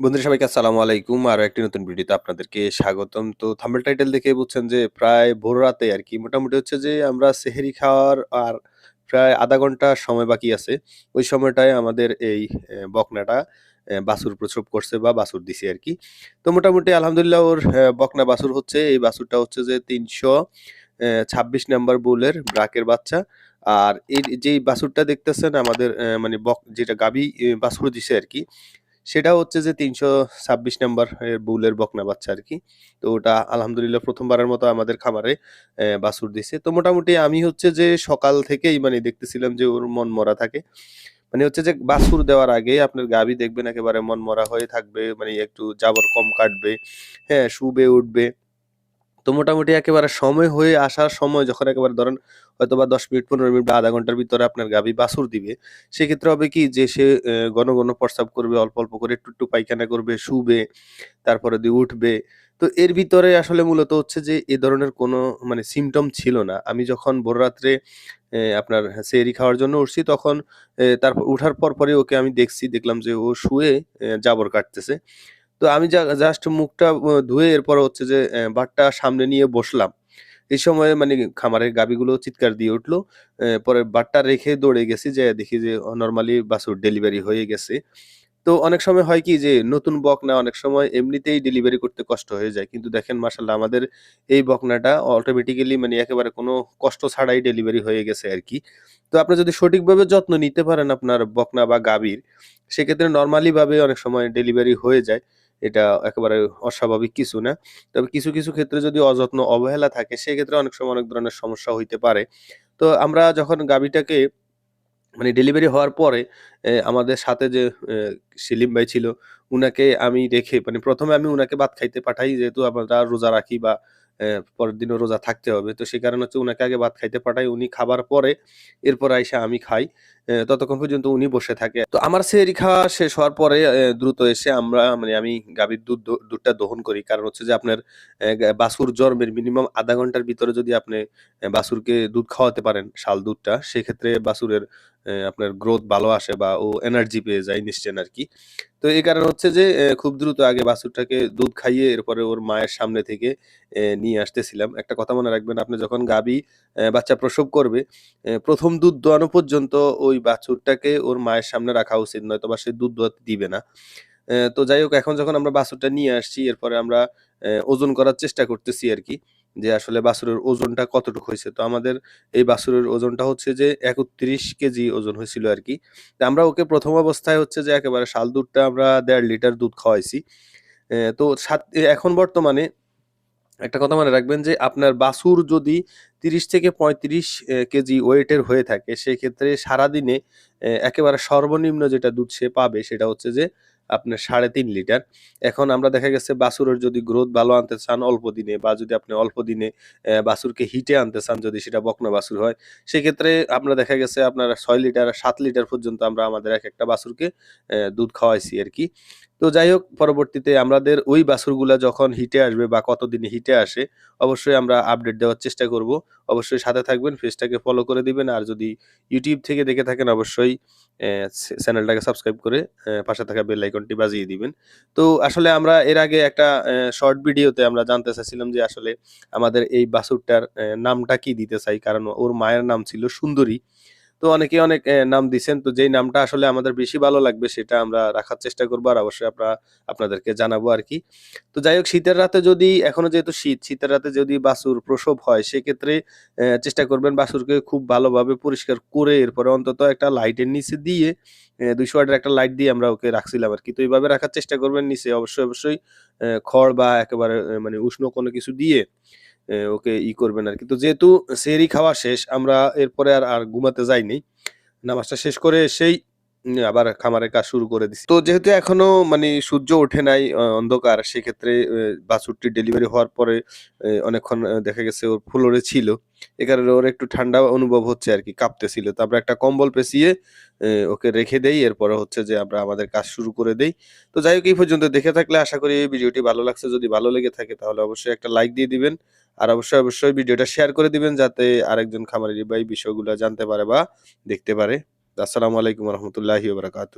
বন্ধুরা সবাইকে আসসালামু আলাইকুম। আরো একটি নতুন ভিডিওতে আপনাদেরকে স্বাগতম। তো থাম্বনেল টাইটেল দেখে বুঝছেন যে প্রায় ভোর রাতে আরকি মোটামুটি হচ্ছে যে আমরা সেহরি খাওয়ার আর প্রায় ০.৫ ঘন্টা সময় বাকি আছে। ওই সময়টায় আমাদের এই বকনাটা বাছুর প্রসব করছে বা বাছুর দিছে আরকি। তো মোটামুটি আলহামদুলিল্লাহ ওর বকনা বাছুর হচ্ছে। এই বাছুরটা হচ্ছে যে ৩২৬ নাম্বার বুলের ব্রাকের বাচ্চা। আর এর যেই বাছুরটা দেখতেছেন আমাদের মানে যেটা গাভী বাছুর দিছে আরকি। সেটা হচ্ছে যে ৩২৬ নাম্বার বুলের বকনা বাচ্চা আরকি। তো ওটা আলহামদুলিল্লাহ ১ম বারের মতো আমাদের খামারে বাছুর দিছে। তো মোটামুটি আমি হচ্ছে যে সকাল থেকেই মানে দেখতেছিলাম যে ওর মনমরা থাকে। মানে হচ্ছে যে বাছুর দেওয়ার আগে আপনার গাভী দেখবেন একেবারে মনমরা হয়ে থাকবে। মানে একটু জাবর কম কাটবে, হ্যাঁ? শুবে উঠবে। তো মোটামুটি একেবারে সময় হয়ে আসার সময় যখন একেবারে ধরেন হয়তোবা ১০ মিনিট ১৫ মিনিট বা ০.৫ ঘন্টার ভিতরে আপনার গাভী বাছুর দিবে। সেক্ষেত্রে হবে কি যে সে ঘন, ঘন প্রস্রাব করবে, অল্প, অল্প করে একটু, একটু পায়খানা করবে, শুবে, তারপরে দিয়ে উঠবে। তো এর ভিতরে আসলে মূলত হচ্ছে যে এ ধরনের কোনো মানে সিম্পটম ছিল না। আমি যখন ভোররাত্রে আপনার সেহরি খাওয়ার জন্য উঠছি তখন তারপর উঠার পরপরই ওকে আমি দেখছি, দেখলাম যে ও শুয়ে জাবর কাটতেছে। তো আমি জাস্ট মুখটা ধুয়ে এরপরে হচ্ছে যে বাটটা সামনে নিয়ে বসলাম। এই সময়ে মানে খামারের গাভীগুলো চিৎকার দিয়ে উঠলো। পরে বাটটা রেখে দৌড়ে গেছি, যেয়ে দেখি যে নরমালি বাছুর ডেলিভারি হয়ে গেছে। তো অনেক সময় হয় কি যে নতুন বকনা অনেক সময় এমনিতেই ডেলিভারি করতে কষ্ট হয়ে যায়। কিন্তু দেখেন মাশাআল্লাহ আমাদের এই বকনাটা অটোমেটিক্যালি মানে একেবারে কোনো কষ্ট ছাড়াই ডেলিভারি হয়ে গেছে আরকি। তো আপনি যদি সঠিকভাবে যত্ন নিতে পারেন আপনার বকনা বা গাভীর, সেক্ষেত্রে নরমালি ভাবে অনেক সময় ডেলিভারি হয়ে যায়। এটা একেবারে অস্বাভাবিক কিছু না। তবে কিছু, কিছু ক্ষেত্রে যদি অযত্ন অবহেলা থাকে সেক্ষেত্রে অনেক সময় অনেক ধরনের সমস্যা হইতে পারে। তো আমরা যখন গাভীটাকে মানে ডেলিভারি হওয়ার পরে আমাদের সাথে যে সেলিম ভাই ছিল, উনাকে আমি রেখে মানে ১ম এ আমি উনাকে ভাত খাইতে পাঠাই। যেহেতু আমরা রোজা রাখি বা পরের দিনও রোজা থাকতে হবে। তো সে কারণে হচ্ছে উনাকে আগে ভাত খাইতে পাঠাই। উনি খাবার পরে এরপর আইসা আমি খাই। ততক্ষণ পর্যন্ত উনি বসে থাকে। তো আমার সেহরি খাওয়া শেষ হওয়ার পরে দ্রুত এসে আমরা মানে আমি গাভীর দুধটা দহন করি। কারণ হচ্ছে যে আপনার বাছুর জন্মের মিনিমাম ০.৫ ঘন্টার ভিতরে যদি আপনি বাছুরকে দুধ খাওয়াতে পারেন, শাল দুধটা, সেক্ষেত্রে বাছুরের আপনার গ্রোথ ভালো আসে বা ও এনার্জি পেয়ে যায় নিশ্চেন আরকি। তো এই কারণে হচ্ছে যে খুব দ্রুত আগে বাছুরটাকে দুধ খাইয়ে এরপরে ওর মায়ের সামনে থেকে নিয়ে আসতেছিলাম। একটা কথা মনে রাখবেন, আপনি যখন গাভী বাচ্চা প্রসব করবে, ১ম দুধ দোয়ানো পর্যন্ত ওই বাছুরটাকে ওর মায়ের সামনে রাখা উচিত, নয়তোবা সে দুধ দোয়াতে দিবে না। তো যাই হোক, এখন যখন আমরা বাছুরটা নিয়ে আসছি এরপরে আমরা ওজন করার চেষ্টা করতেছি আরকি। যে আসলে বাছুরের ওজনটা কতটুকু হইছে। তো আমাদের এই বাছুরের ওজনটা হচ্ছে যে ৩১ কেজি ওজন হয়েছিল আরকি। তো আমরা ওকে ১ম অবস্থায় হচ্ছে যে একেবারে শাল দুধটা আমরা ১.৫ লিটার দুধ খাওয়াইছি। তো এখন বর্তমানে একটা কথা মনে রাখবেন যে আপনার বাছুর যদি ৩০ থেকে ৩৫ কেজি ওয়েটের হয়ে থাকে, সেক্ষেত্রে সারাদিনে একেবারে সর্বনিম্ন যেটা দুধ সে পাবে সেটা হচ্ছে যে আপনার ৩.৫ লিটার। এখন আমরা দেখা গেছে বাছুরের যদি গ্রোথ ভালো আনতে চান অল্প দিনে, বা যদি আপনি অল্প দিনে বাছুরকে হিটে আনতে চান, যদি সেটা বকনা বাছুর হয়, সেক্ষেত্রে আপনার দেখা গেছে আপনার ৬ লিটার ৭ লিটার পর্যন্ত আমরা আমাদের একেকটা বাছুরকে দুধ খাওয়াইছি আরকি। তো যাই হোক, পরবর্তীতে আমাদের ওই বাছুরগুলা যখন হিটে আসবে বা কতদিনে হিটে আসে, অবশ্যই আমরা আপডেট দেওয়ার চেষ্টা করব। অবশ্যই সাথে থাকবেন, পেজটাকে ফলো করে দিবেন। আর যদি YouTube থেকে দেখে থাকেন অবশ্যই চ্যানেলটাকে সাবস্ক্রাইব করে পাশে থাকা বেল আইকনটি বাজিয়ে দিবেন। তো আসলে আমরা এর আগে একটা শর্ট ভিডিওতে আমরা জানতে চাচ্ছিলাম যে আসলে আমাদের এই বাছুরটার নামটা কি দিতে চাই। কারণ ওর মায়ের নাম ছিল সুন্দরী। তো অনেকে অনেক নাম দিছেন। তো যেই নামটা আসলে আমাদের বেশি ভালো লাগবে সেটা আমরা রাখার চেষ্টা করব। আর অবশ্যই আপনাদেরকে জানাবো আরকি। তো যাই হোক, শীতের রাতে যদি এখনো যেহেতু শীতের রাতে যদি বাছুর প্রসব হয়, সেক্ষেত্রে চেষ্টা করবেন বাছুরকে খুব ভালোভাবে পরিষ্কার করে এরপরে অন্তত একটা লাইটের নিচে দিয়ে ২০০ ওয়াটের একটা লাইট দিয়ে আমরা ওকে রাখছিলাম আরকি। তো এভাবে রাখার চেষ্টা করবেন নিচে অবশ্যই, অবশ্যই খড় বা একেবারে মানে উষ্ণ কোনো কিছু দিয়ে ওকে করবেন আরকি। তো যেহেতু সেহরি খাওয়া শেষ, আমরা এরপরে আর ঘুমাতে যাইনি। নামাজটা শেষ করে এসেই আবার খামারের কাজ শুরু করে দিছি। তো যেহেতু এখনো মানে সূর্য ওঠে নাই, অন্ধকার, সেক্ষেত্রে বাছুরটি ডেলিভারি হওয়ার পরে অনেকক্ষণ দেখা গেছে ওর ফ্লোরে ছিল। এ কারণে ওর একটু ঠান্ডা অনুভব হচ্ছে আরকি, কাঁপতেছিল। তো আমরা একটা কম্বল পেঁচিয়ে ওকে রেখে দেই। এরপরে হচ্ছে যে আমরা আমাদের কাজ শুরু করে দেই। তো যাই হোক, এই পর্যন্ত দেখে থাকলে আশা করি এই ভিডিওটি ভালো লাগছে। যদি ভালো লেগে থাকে তাহলে অবশ্যই একটা লাইক দিয়ে দিবেন। আর অবশ্যই, অবশ্যই ভিডিওটা শেয়ার করে দিবেন যাতে আরেকজন খামারি ভাই বিষয়গুলা জানতে পারে বা দেখতে পারে। আসসালামু আলাইকুম ওয়া রাহমাতুল্লাহি ওয়া বারাকাতুহু।